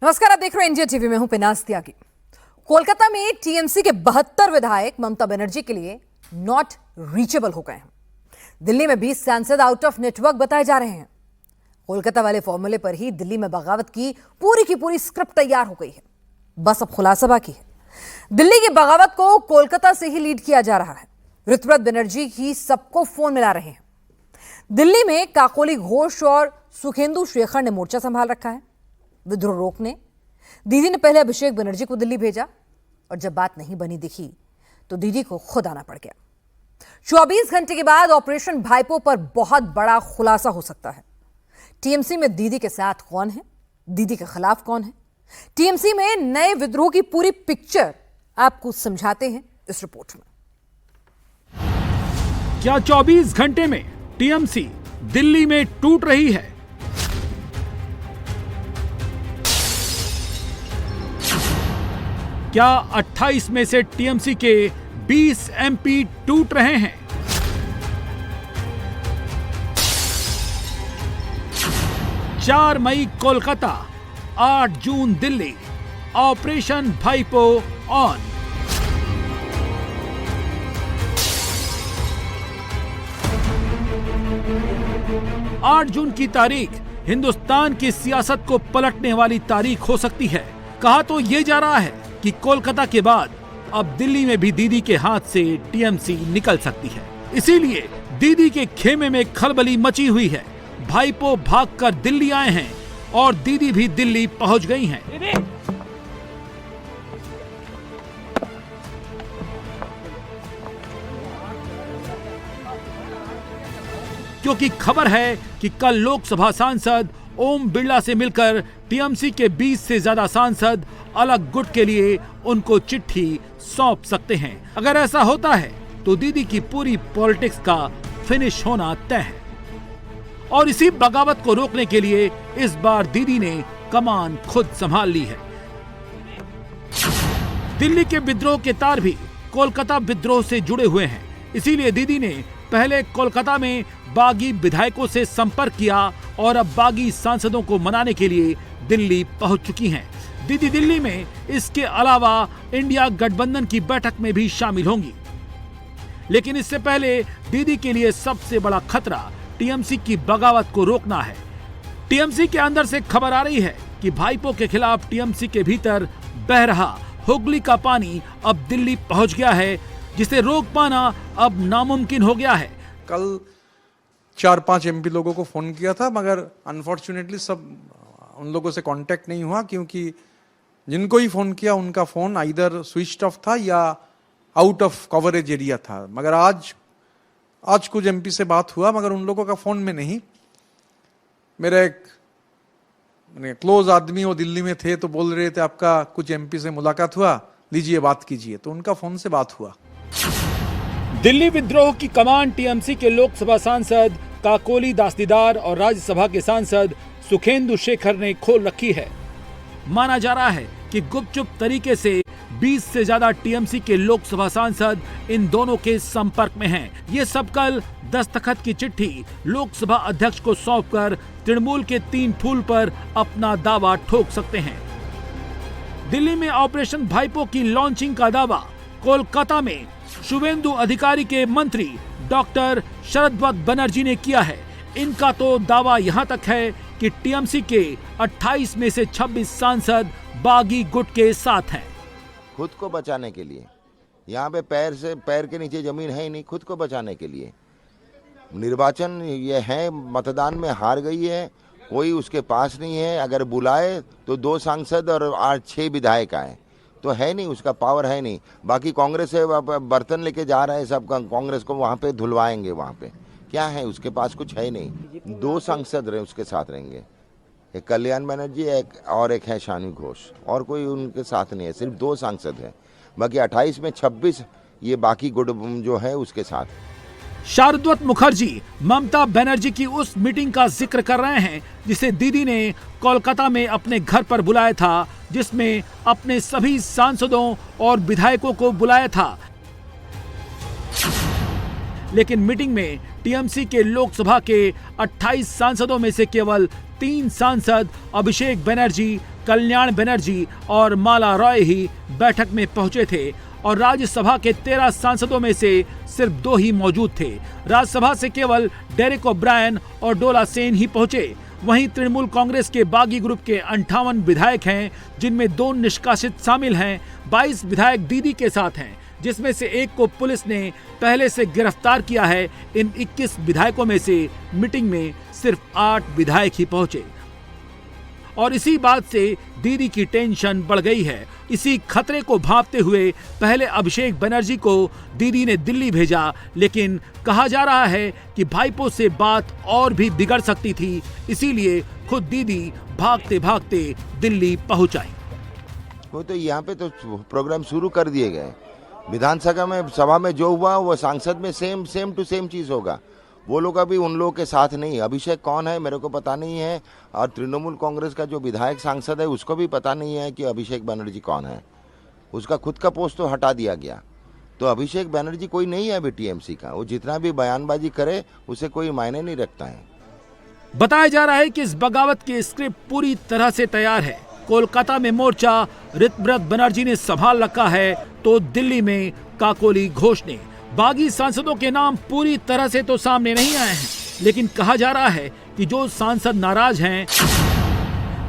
नमस्कार, आप देख रहे हैं इंडिया टीवी में हूं पिनाज त्यागी। कोलकाता में टीएमसी के 72 विधायक ममता बनर्जी के लिए नॉट रीचेबल हो गए हैं। दिल्ली में 20 सांसद आउट ऑफ नेटवर्क बताए जा रहे हैं। कोलकाता वाले फॉर्मूले पर ही दिल्ली में बगावत की पूरी स्क्रिप्ट तैयार हो गई है। बस अब खुलासा बाकी है। दिल्ली की बगावत को कोलकाता से ही लीड किया जा रहा है। ऋतुव्रत बनर्जी ही सबको फोन मिला रहे हैं। दिल्ली में काकोली घोष और सुखेंदु शेखर ने मोर्चा संभाल रखा है। विद्रोह रोकने दीदी ने पहले अभिषेक बनर्जी को दिल्ली भेजा और जब बात नहीं बनी दिखी तो दीदी को खुद आना पड़ गया। 24 घंटे के बाद ऑपरेशन भाईपो पर बहुत बड़ा खुलासा हो सकता है। टीएमसी में दीदी के साथ कौन है, दीदी के खिलाफ कौन है, टीएमसी में नए विद्रोह की पूरी पिक्चर आपको समझाते हैं इस रिपोर्ट में। क्या 24 घंटे में टीएमसी दिल्ली में टूट रही है? क्या 28 में से टीएमसी के 20 एमपी टूट रहे हैं? चार मई कोलकाता, 8 जून दिल्ली, ऑपरेशन भाईपो ऑन। आठ जून की तारीख हिंदुस्तान की सियासत को पलटने वाली तारीख हो सकती है। कहा तो यह जा रहा है कि कोलकाता के बाद अब दिल्ली में भी दीदी के हाथ से टीएमसी निकल सकती है। इसीलिए दीदी के खेमे में खलबली मची हुई है। भाईपो भागकर दिल्ली आए हैं और दीदी भी दिल्ली पहुंच गई हैं। क्योंकि खबर है कि कल लोकसभा सांसद ओम बिरला से मिलकर टीएमसी के 20 से ज्यादा सांसद अलग गुट के लिए उनको चिट्ठी सौंप सकते हैं। अगर ऐसा होता है तो दीदी की पूरी पॉलिटिक्स का फिनिश होना तय है। और इसी बगावत को रोकने के लिए इस बार दीदी ने कमान खुद संभाल ली है। दिल्ली के विद्रोह के तार भी कोलकाता विद्रोह से जुड़े हुए हैं। इसीलिए दीदी ने पहले कोलकाता में बागी विधायकों से संपर्क किया और अब बागी सांसदों को मनाने के लिए दिल्ली पहुंच चुकी हैं। दीदी दिल्ली में इसके अलावा इंडिया गठबंधन की बैठक में भी शामिल होंगी। लेकिन इससे पहले दीदी के लिए सबसे बड़ा खतरा टीएमसी की बगावत को रोकना है। टीएमसी के अंदर से खबर आ रही है कि भाईपो के खिलाफ टीएमसी के भीतर बह रहा हुगली का पानी अब दिल्ली पहुंच गया है, जिसे रोक पाना अब नामुमकिन हो गया है। कल 4-5 एमपी लोगों को फोन किया था, मगर अनफॉर्चुनेटली सब उन लोगों से कांटेक्ट नहीं हुआ, क्योंकि जिनको ही फोन किया उनका फोन आइदर स्विच ऑफ था या आउट ऑफ कवरेज एरिया था। मगर आज कुछ एमपी से बात हुआ, मगर उन लोगों का फोन में नहीं। मेरा एक क्लोज आदमी वो दिल्ली में थे, तो बोल रहे थे आपका कुछ एमपी से मुलाकात हुआ, लीजिए बात कीजिए, तो उनका फोन से बात हुआ। दिल्ली विद्रोह की कमान टीएमसी के लोकसभा सांसद काकोली दासदीदार और राज्यसभा के सांसद सुखेंदु शेखर ने खोल रखी है। माना जा रहा है कि गुपचुप तरीके से 20 से ज्यादा टीएमसी के लोकसभा सांसद इन दोनों के संपर्क में हैं। ये सब कल दस्तखत की चिट्ठी लोकसभा अध्यक्ष को सौंपकर तृणमूल के 3 फूल पर अपना दावा ठोक सकते हैं। दिल्ली में ऑपरेशन भाईपो की लॉन्चिंग का दावा कोलकाता में शुवेंदु अधिकारी के मंत्री डॉक्टर शरदवत बनर्जी ने किया है। इनका तो दावा यहां तक है कि टीएमसी के 28 में से 26 सांसद बागी गुट के साथ हैं। खुद को बचाने के लिए यहाँ पे पैर के नीचे जमीन है ही नहीं। खुद को बचाने के लिए निर्वाचन ये है, मतदान में हार गई है, कोई उसके पास नहीं है। अगर बुलाए तो 2 सांसद और 6 विधायक आए, तो है नहीं, उसका पावर है नहीं। बाकी कांग्रेस से बर्तन लेके जा रहे हैं सब, कांग्रेस को वहाँ पे धुलवाएंगे। वहाँ पे क्या है, उसके पास कुछ है नहीं। 2 सांसद रहे उसके साथ रहेंगे, एक कल्याण बनर्जी एक है शानू घोष, और कोई उनके साथ नहीं है। सिर्फ 2 सांसद हैं, बाकी 28 में 26 ये बाकी गुट जो है उसके साथ। शारदवत मुखर्जी ममता बनर्जी की उस मीटिंग का जिक्र कर रहे हैं जिसे दीदी ने कोलकाता में अपने घर पर बुलाया था, जिसमें अपने सभी सांसदों और विधायकों को बुलाया था। लेकिन मीटिंग में टीएमसी के लोकसभा के 28 सांसदों में से केवल 3 सांसद अभिषेक बनर्जी, कल्याण बनर्जी और माला रॉय ही बैठक में पहुंचे थे और राज्यसभा के 13 सांसदों में से सिर्फ 2 ही मौजूद थे। राज्यसभा से केवल डेरेक ओब्रायन और डोला सेन ही पहुंचे। वहीं तृणमूल कांग्रेस के बागी ग्रुप के 58 विधायक हैं, जिनमें 2 निष्कासित शामिल हैं। 22 विधायक दीदी के साथ हैं, जिसमें से एक को पुलिस ने पहले से गिरफ्तार किया है। इन 21 विधायकों में से मीटिंग में सिर्फ 8 विधायक ही पहुंचे और इसी बात से दीदी की टेंशन बढ़ गई है। इसी खतरे को भांपते हुए पहले अभिषेक बनर्जी को दीदी ने दिल्ली भेजा, लेकिन कहा जा रहा है कि भाईपो से बात और भी बिगड़ सकती थी, इसीलिए खुद दीदी भागते भागते दिल्ली पहुंच आई। वो तो यहाँ पे तो प्रोग्राम शुरू कर दिए गए। सभा में जो हुआ वो सांसद में सेम टू सेम चीज होगा। वो लोग अभी उन लोगों के साथ नहीं। अभिषेक कौन है मेरे को पता नहीं है, और तृणमूल कांग्रेस का जो विधायक सांसद है उसको भी पता नहीं है कि अभिषेक बनर्जी कौन है। उसका खुद का पोस्ट तो हटा दिया गया। तो अभिषेक बनर्जी कोई नहीं है अभी टीएमसी का। वो जितना भी बयानबाजी करे उसे कोई मायने नहीं रखता है। बताया जा रहा है कि इस बगावत की स्क्रिप्ट पूरी तरह से तैयार है। कोलकाता में मोर्चा ऋतव्रत बनर्जी ने संभाल रखा है, तो दिल्ली में काकोली घोष ने। बागी सांसदों के नाम पूरी तरह से तो सामने नहीं आए हैं, लेकिन कहा जा रहा है कि जो सांसद नाराज हैं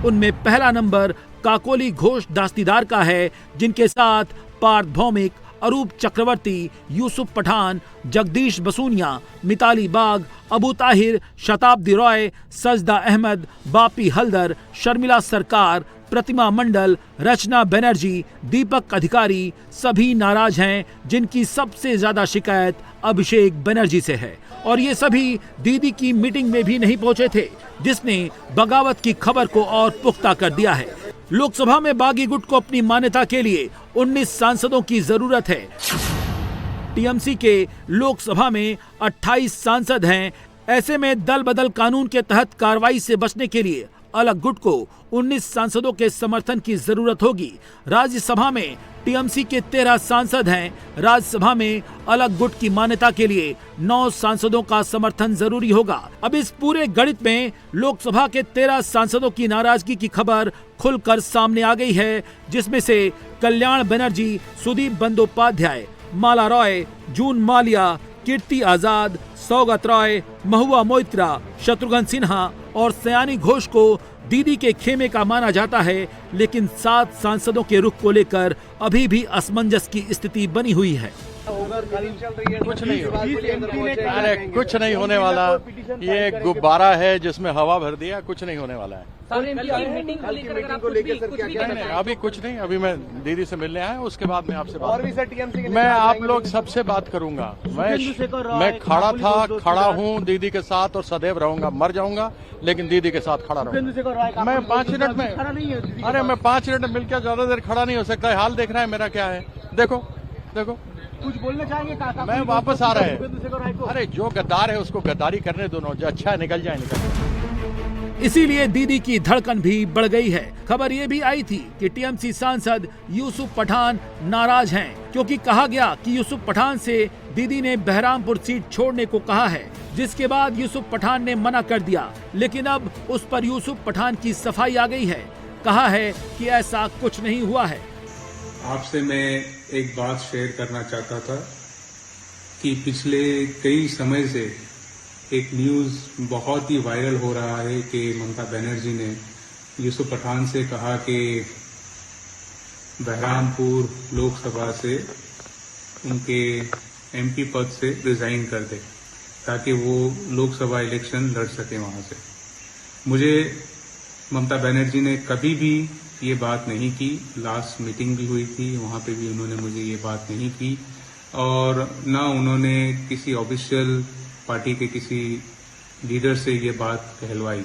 उनमें पहला नंबर काकोली घोष दास्तीदार का है, जिनके साथ पार्थ भौमिक, अरूप चक्रवर्ती, यूसुफ पठान, जगदीश बसूनिया, मिताली बाग, अबू ताहिर, शताब्दी रॉय, सजदा अहमद, बापी हल्दर, शर्मिला सरकार, प्रतिमा मंडल, रचना बनर्जी, दीपक अधिकारी सभी नाराज हैं, जिनकी सबसे ज्यादा शिकायत अभिषेक बनर्जी से है। और ये सभी दीदी की मीटिंग में भी नहीं पहुंचे थे, जिसने बगावत की खबर को और पुख्ता कर दिया है। लोकसभा में बागी गुट को अपनी मान्यता के लिए 19 सांसदों की जरूरत है। टीएमसी के लोकसभा में 28 सांसद हैं। ऐसे में दल बदल कानून के तहत कार्रवाई से बचने के लिए अलग गुट को 19 सांसदों के समर्थन की जरूरत होगी। राज्यसभा में टीएमसी के 13 सांसद हैं। राज्यसभा में अलग गुट की मान्यता के लिए 9 सांसदों का समर्थन जरूरी होगा। अब इस पूरे गणित में लोकसभा के 13 सांसदों की नाराजगी की खबर खुलकर सामने आ गई है, जिसमें से कल्याण बनर्जी, सुदीप बंदोपाध्याय, माला रॉय, जून मालिया, कीर्ति आजाद, सौगत रॉय, महुआ मोइत्रा, शत्रुघ्न सिन्हा और सयानी घोष को दीदी के खेमे का माना जाता है, लेकिन 7 सांसदों के रुख को लेकर अभी भी असमंजस की स्थिति बनी हुई है। कुछ नहीं अरे कुछ नहीं होने वाला। ये गुब्बारा है जिसमें हवा भर दिया, कुछ नहीं होने वाला है। नहीं, अभी कुछ नहीं। अभी मैं दीदी से मिलने आया, उसके बाद मैं आपसे बात मैं आप लोग सबसे बात करूंगा। मैं खड़ा हूँ दीदी के साथ और सदैव रहूंगा। मर जाऊंगा लेकिन दीदी के साथ खड़ा रहूंगा। मैं 5 मिनट में अरे मैं 5 मिनट में मिलकर ज्यादा देर खड़ा नहीं हो सकता है। हाल देखना है मेरा क्या है। देखो कुछ बोलना चाहेंगे? मैं वापस आ रहे हैं। अरे जो गद्दार है उसको गद्दारी करने दो, जो अच्छा है निकल जाए। इसीलिए दीदी की धड़कन भी बढ़ गई है। खबर ये भी आई थी कि टीएमसी सांसद यूसुफ पठान नाराज हैं, क्योंकि कहा गया कि यूसुफ पठान से दीदी ने बहरामपुर सीट छोड़ने को कहा है, जिसके बाद यूसुफ पठान ने मना कर दिया। लेकिन अब उस पर यूसुफ पठान की सफाई आ गई है। कहा है कि ऐसा कुछ नहीं हुआ है। आपसे मैं एक बात शेयर करना चाहता था कि पिछले कई समय से एक न्यूज़ बहुत ही वायरल हो रहा है कि ममता बनर्जी ने यूसुफ पठान से कहा कि बहरामपुर लोकसभा से उनके एमपी पद से रिजाइन कर दे, ताकि वो लोकसभा इलेक्शन लड़ सके वहां से। मुझे ममता बनर्जी ने कभी भी ये बात नहीं की। लास्ट मीटिंग भी हुई थी, वहां पे भी उन्होंने मुझे ये बात नहीं की, और ना उन्होंने किसी ऑफिशियल पार्टी के किसी लीडर से ये बात कहलवाई।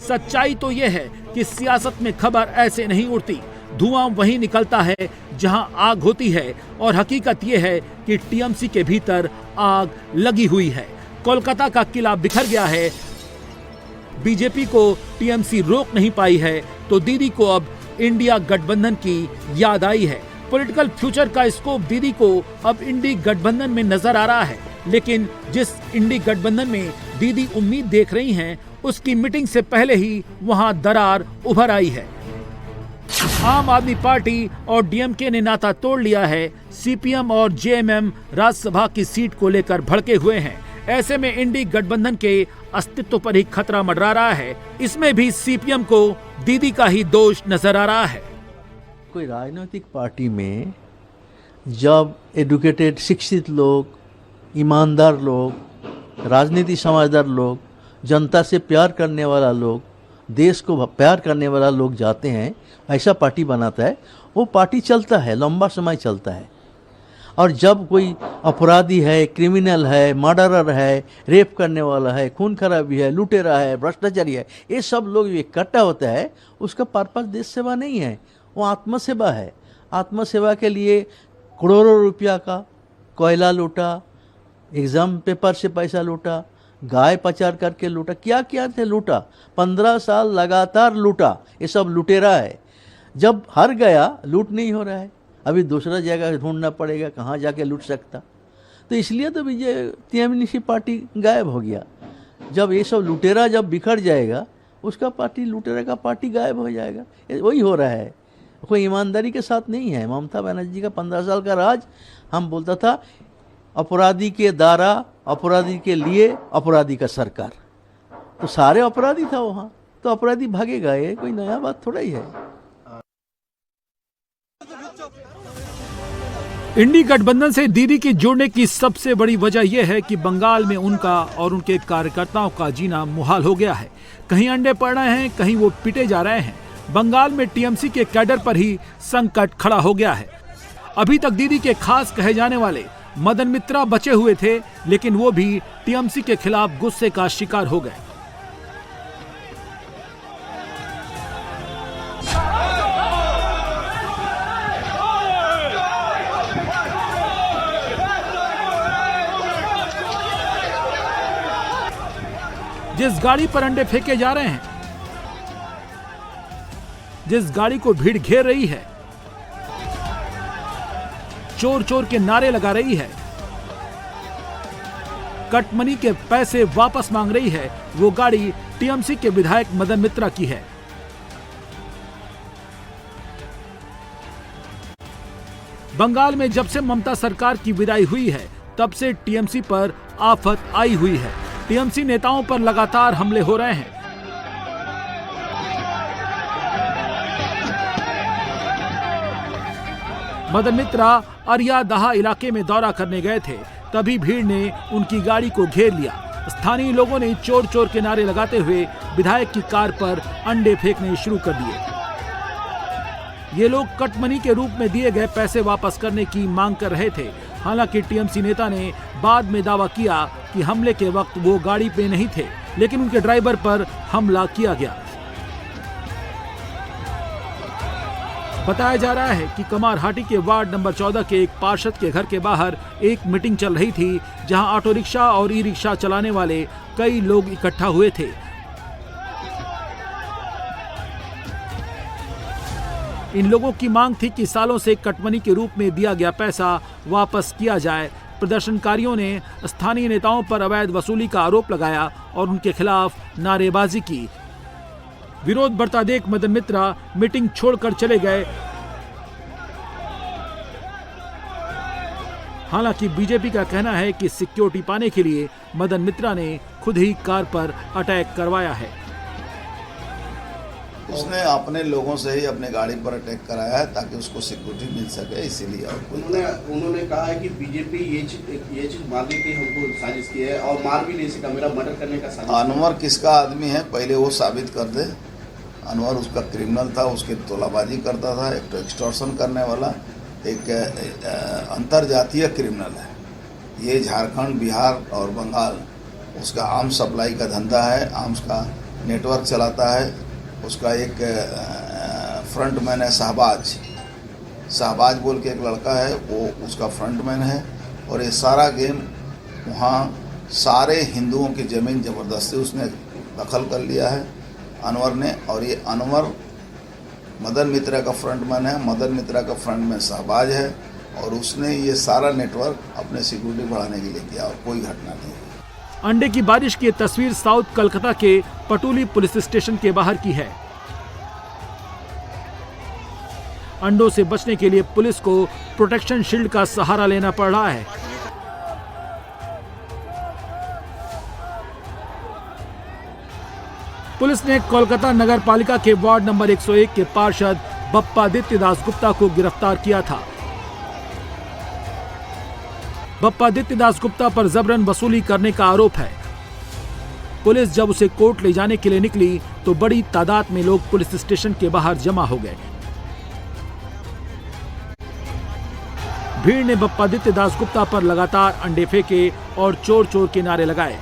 सच्चाई तो ये है कि सियासत में खबर ऐसे नहीं उड़ती। धुआं वहीं निकलता है जहां आग होती है, और हकीकत ये है कि टीएमसी के भीतर आग लगी हुई है। कोलकाता का किला बिखर गया है। बीजेपी को टीएमसी रोक नहीं पाई है, तो दीदी को अब इंडिया गठबंधन की याद आई है। पॉलिटिकल फ्यूचर का स्कोप दीदी को अब इंडी गठबंधन में नजर आ रहा है, लेकिन जिस इंडी गठबंधन में दीदी उम्मीद देख रही हैं, उसकी मीटिंग से पहले ही वहां दरार उभर आई है। आम आदमी पार्टी और डीएमके ने नाता तोड़ लिया है। सीपीएम और जेएमएम राज्यसभा की सीट को लेकर भड़के हुए हैं। ऐसे में इंडी गठबंधन के अस्तित्व पर ही खतरा मंडरा रहा है। इसमें भी सीपीएम को दीदी का ही दोष नजर आ रहा है। कोई राजनीतिक पार्टी में जब एडुकेटेड शिक्षित लोग, ईमानदार लोग, राजनीति समझदार लोग, जनता से प्यार करने वाला लोग, देश को प्यार करने वाला लोग जाते हैं, ऐसा पार्टी बनाता है, वो पार्टी चलता है, लंबा समय चलता है। और जब कोई अपराधी है, क्रिमिनल है, मर्डरर है, रेप करने वाला है, खून खराबी है, लुटेरा है, भ्रष्टाचारी है, ये सब लोग इकट्ठा होता है, उसका पर्पस देश सेवा नहीं है, वो आत्मसेवा है। आत्मसेवा के लिए करोड़ों रुपया का कोयला लूटा, एग्ज़ाम पेपर से पैसा लूटा, गाय पचार करके लूटा, क्या क्या थे लूटा, 15 साल लगातार लूटा। ये सब लुटेरा है। जब हार गया, लूट नहीं हो रहा है, अभी दूसरा जगह ढूंढना पड़ेगा कहाँ जाके लूट सकता। तो इसलिए तो टीएमसी पार्टी गायब हो गया। जब ये सब लुटेरा जब बिखर जाएगा, उसका पार्टी, लुटेरा का पार्टी गायब हो जाएगा। वही हो रहा है, कोई ईमानदारी के साथ नहीं है। ममता बनर्जी का 15 साल का राज, हम बोलता था अपराधी के दारा, अपराधी के लिए अपराधी का सरकार, तो सारे अपराधी था वहाँ, तो अपराधी भागेगा, ये कोई नया बात थोड़ा ही है। इंडी गठबंधन से दीदी की जुड़ने की सबसे बड़ी वजह यह है कि बंगाल में उनका और उनके कार्यकर्ताओं का जीना मुहाल हो गया है। कहीं अंडे पड़ रहे हैं, कहीं वो पिटे जा रहे हैं। बंगाल में टीएमसी के कैडर पर ही संकट खड़ा हो गया है। अभी तक दीदी के खास कहे जाने वाले मदन मित्रा बचे हुए थे, लेकिन वो भी टीएमसी के खिलाफ गुस्से का शिकार हो गए। जिस गाड़ी पर अंडे फेंके जा रहे हैं, जिस गाड़ी को भीड़ घेर रही है, चोर चोर के नारे लगा रही है, कटमनी के पैसे वापस मांग रही है, वो गाड़ी टीएमसी के विधायक मदन मित्रा की है। बंगाल में जब से ममता सरकार की विदाई हुई है, तब से टीएमसी पर आफत आई हुई है। टीएमसी नेताओं पर लगातार हमले हो रहे हैं। मदन मित्रा अरियादहा इलाके में दौरा करने गए थे, तभी भीड़ ने उनकी गाड़ी को घेर लिया। स्थानीय लोगों ने चोर चोर के नारे लगाते हुए विधायक की कार पर अंडे फेंकने शुरू कर दिए। ये लोग कटमनी के रूप में दिए गए पैसे वापस करने की मांग कर रहे थे। हालांकि टीएमसी नेता ने बाद में दावा किया कि हमले के वक्त वो गाड़ी पे नहीं थे, लेकिन उनके ड्राइवर पर हमला किया गया। बताया जा रहा है कि कमारहाटी के वार्ड नंबर 14 के एक पार्षद के घर के बाहर एक मीटिंग चल रही थी, जहां ऑटो रिक्शा और ई रिक्शा चलाने वाले कई लोग इकट्ठा हुए थे। इन लोगों की मांग थी कि सालों से कटमनी के रूप में दिया गया पैसा वापस किया जाए। प्रदर्शनकारियों ने स्थानीय नेताओं पर अवैध वसूली का आरोप लगाया और उनके खिलाफ नारेबाजी की। विरोध बढ़ता देख मदन मित्रा मीटिंग छोड़कर चले गए। हालांकि बीजेपी का कहना है कि सिक्योरिटी पाने के लिए मदन मित्रा ने खुद ही कार पर अटैक करवाया है। उसने अपने लोगों से ही अपने गाड़ी पर अटैक कराया है ताकि उसको सिक्योरिटी मिल सके, इसीलिए। और उन्होंने कहा है कि बीजेपी ये चीज मारने की हमको साजिश की है और मार भी नहीं सका, मेरा मर्डर करने का साजिश। अनवर किसका आदमी है पहले वो साबित कर दे। अनवर उसका क्रिमिनल था, उसकी तोलाबाजी करता था, एक तो एक्सटॉर्शन करने वाला, एक अंतरजातीय क्रिमिनल है। ये झारखंड, बिहार और बंगाल उसका आर्म्स सप्लाई का धंधा है, आर्म्स का नेटवर्क चलाता है। उसका एक फ्रंटमैन है शहबाज बोल के एक लड़का है, वो उसका फ्रंटमैन है। और ये सारा गेम वहाँ सारे हिंदुओं की ज़मीन ज़बरदस्ती उसने दखल कर लिया है अनवर ने। और ये अनवर मदन मित्रा का फ्रंटमैन है, मदन मित्रा का फ्रंटमैन शहबाज है, और उसने ये सारा नेटवर्क अपने सिक्योरिटी बढ़ाने के लिए किया और कोई घटना नहीं है। अंडे की बारिश की तस्वीर साउथ कलकत्ता के पटुली पुलिस स्टेशन के बाहर की है। अंडों से बचने के लिए पुलिस को प्रोटेक्शन शील्ड का सहारा लेना पड़ रहा है। पुलिस ने कोलकाता नगर पालिका के वार्ड नंबर 101 के पार्षद बप्पादित्य दास गुप्ता को गिरफ्तार किया था। बप्पादित्य दास गुप्ता पर जबरन वसूली करने का आरोप है। पुलिस जब उसे कोर्ट ले जाने के लिए निकली तो बड़ी तादाद में लोग पुलिस स्टेशन के बाहर जमा हो गए। भीड़ ने बप्पादित्य दास गुप्ता पर लगातार अंडे फेंके और चोर चोर के नारे लगाए।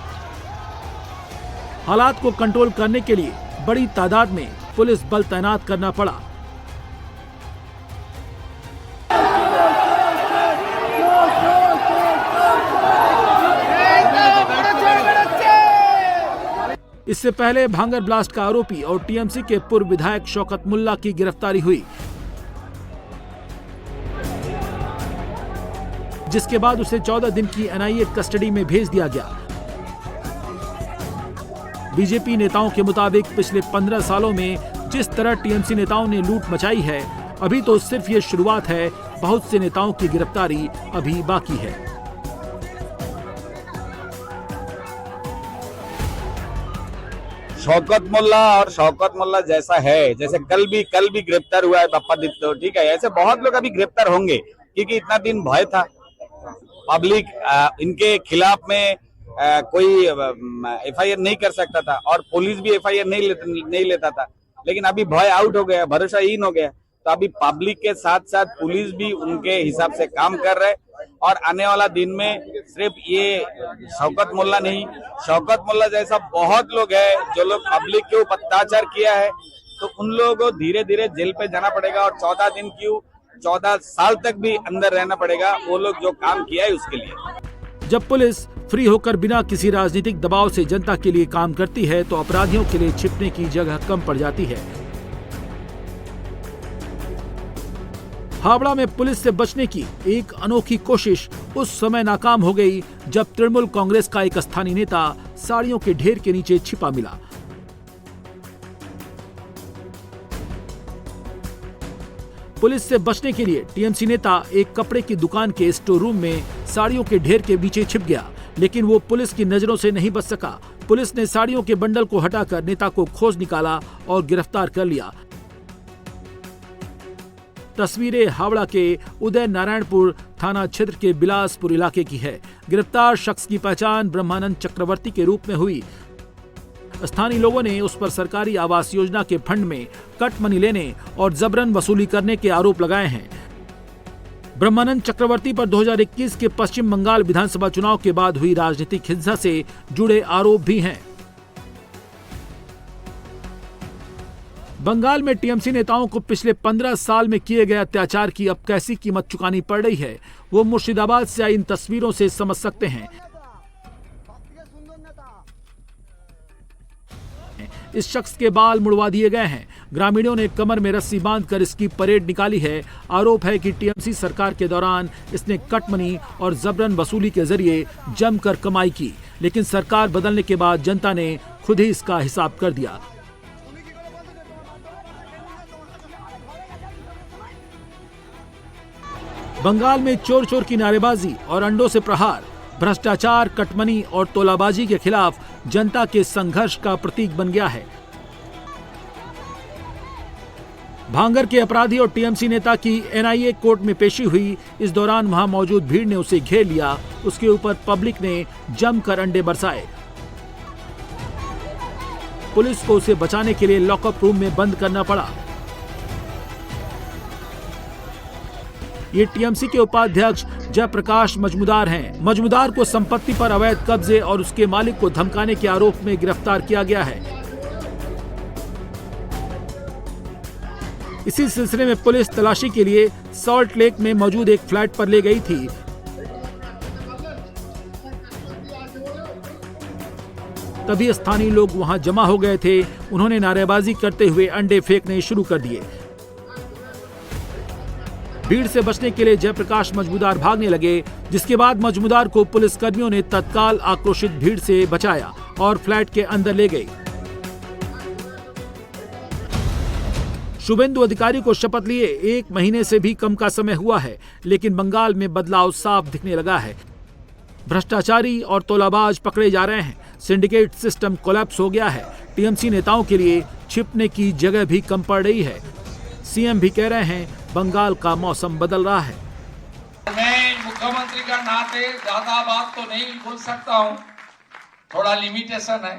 हालात को कंट्रोल करने के लिए बड़ी तादाद में पुलिस बल तैनात करना पड़ा। इससे पहले भांगर ब्लास्ट का आरोपी और टीएमसी के पूर्व विधायक शौकत मुल्ला की गिरफ्तारी हुई, जिसके बाद उसे 14 दिन की एनआईए कस्टडी में भेज दिया गया। बीजेपी नेताओं के मुताबिक पिछले 15 सालों में जिस तरह टीएमसी नेताओं ने लूट मचाई है, अभी तो सिर्फ ये शुरुआत है। बहुत से नेताओं की गिरफ्तारी अभी बाकी है। शौकत मुल्ला जैसा है, जैसे कल भी गिरफ्तार हुआ है बप्पादित्य, ठीक है, ऐसे बहुत लोग अभी गिरफ्तार होंगे, क्योंकि इतना दिन भय था। पब्लिक इनके खिलाफ में कोई एफआईआर नहीं कर सकता था और पुलिस भी एफआईआर नहीं लेता था, लेकिन अभी भय आउट हो गया, भरोसा इन हो गया। तो अभी पब्लिक के साथ साथ पुलिस भी उनके हिसाब से काम कर रहे हैं और आने वाला दिन में सिर्फ ये शौकत मुल्ला नहीं, शौकत मुल्ला जैसा बहुत लोग हैं जो लोग पब्लिक के ऊपर अत्याचार किया है, तो उन लोगों को धीरे धीरे जेल पे जाना पड़ेगा और 14 दिन क्यों 14 साल तक भी अंदर रहना पड़ेगा, वो लोग जो काम किया है उसके लिए। जब पुलिस फ्री होकर बिना किसी राजनीतिक दबाव से जनता के लिए काम करती है तो अपराधियों के लिए छिपने की जगह कम पड़ जाती है। हावड़ा में पुलिस से बचने की एक अनोखी कोशिश उस समय नाकाम हो गई जब तृणमूल कांग्रेस का एक स्थानीय नेता साड़ियों के ढेर के नीचे छिपा मिला। पुलिस से बचने के लिए टीएमसी नेता एक कपड़े की दुकान के स्टोर रूम में साड़ियों के ढेर के पीछे छिप गया, लेकिन वो पुलिस की नजरों से नहीं बच सका। पुलिस ने साड़ियों के बंडल को हटाकर नेता को खोज निकाला और गिरफ्तार कर लिया। तस्वीरें हावड़ा के उदय नारायणपुर थाना क्षेत्र के बिलासपुर इलाके की है। गिरफ्तार शख्स की पहचान ब्रह्मानंद चक्रवर्ती के रूप में हुई। स्थानीय लोगों ने उस पर सरकारी आवास योजना के फंड में कट मनी लेने और जबरन वसूली करने के आरोप लगाए हैं। ब्रह्मानंद चक्रवर्ती पर 2021 के पश्चिम बंगाल विधानसभा चुनाव के बाद हुई राजनीतिक हिंसा से जुड़े आरोप भी हैं। बंगाल में टीएमसी नेताओं को पिछले 15 साल में किए गए अत्याचार की अब कैसी कीमत चुकानी पड़ रही है, वो मुर्शिदाबाद से आई इन तस्वीरों से समझ सकते हैं। इस शख्स के बाल मुड़वा दिए गए हैं। ग्रामीणों ने कमर में रस्सी बांधकर इसकी परेड निकाली है। आरोप है कि टीएमसी सरकार के दौरान इसने कट मनी और जबरन वसूली के जरिए जमकर कमाई की, लेकिन सरकार बदलने के बाद जनता ने खुद ही इसका हिसाब कर दिया। बंगाल में चोर चोर की नारेबाजी और अंडों से प्रहार, भ्रष्टाचार, कटमनी और तोलाबाजी के खिलाफ जनता के संघर्ष का प्रतीक बन गया है। भांगर के अपराधी और टीएमसी नेता की एनआईए कोर्ट में पेशी हुई। इस दौरान वहां मौजूद भीड़ ने उसे घेर लिया। उसके ऊपर पब्लिक ने जमकर अंडे बरसाए। पुलिस को उसे बचाने के लिए लॉकअप रूम में बंद करना पड़ा। ये टीएमसी के उपाध्यक्ष जयप्रकाश मजमुदार हैं। मजमुदार को संपत्ति पर अवैध कब्जे और उसके मालिक को धमकाने के आरोप में गिरफ्तार किया गया है। इसी सिलसिले में पुलिस तलाशी के लिए सॉल्ट लेक में मौजूद एक फ्लैट पर ले गई थी। तभी स्थानीय लोग वहां जमा हो गए थे। उन्होंने नारेबाजी करते हुए अंडे फेंकने शुरू कर दिए। भीड़ से बचने के लिए जयप्रकाश मजमूदार भागने लगे, जिसके बाद मजमूदार को पुलिस कर्मियों ने तत्काल आक्रोशित भीड़ से बचाया और फ्लैट के अंदर ले गए। शुभेंदु अधिकारी को शपथ लिए 1 महीने से भी कम का समय हुआ है, लेकिन बंगाल में बदलाव साफ दिखने लगा है। भ्रष्टाचारी और तोलाबाज पकड़े जा रहे हैं। सिंडिकेट सिस्टम कोलैप्स हो गया है। टीएमसी नेताओं के लिए छिपने की जगह भी कम पड़ रही है। सीएम भी कह रहे हैं बंगाल का मौसम बदल रहा है। मैं मुख्यमंत्री का नाते ज्यादा बात तो नहीं बोल सकता हूं, थोड़ा लिमिटेशन है,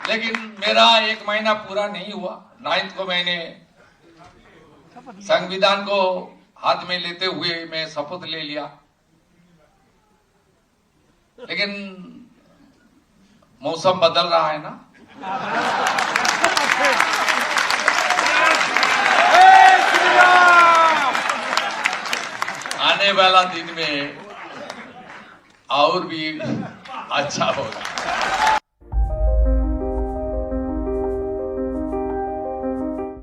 लेकिन मेरा 1 महीना पूरा नहीं हुआ। 9 को मैंने संविधान को हाथ में लेते हुए मैं शपथ ले लिया, लेकिन मौसम बदल रहा है ना। आने वाला दिन में और भी अच्छा होगा।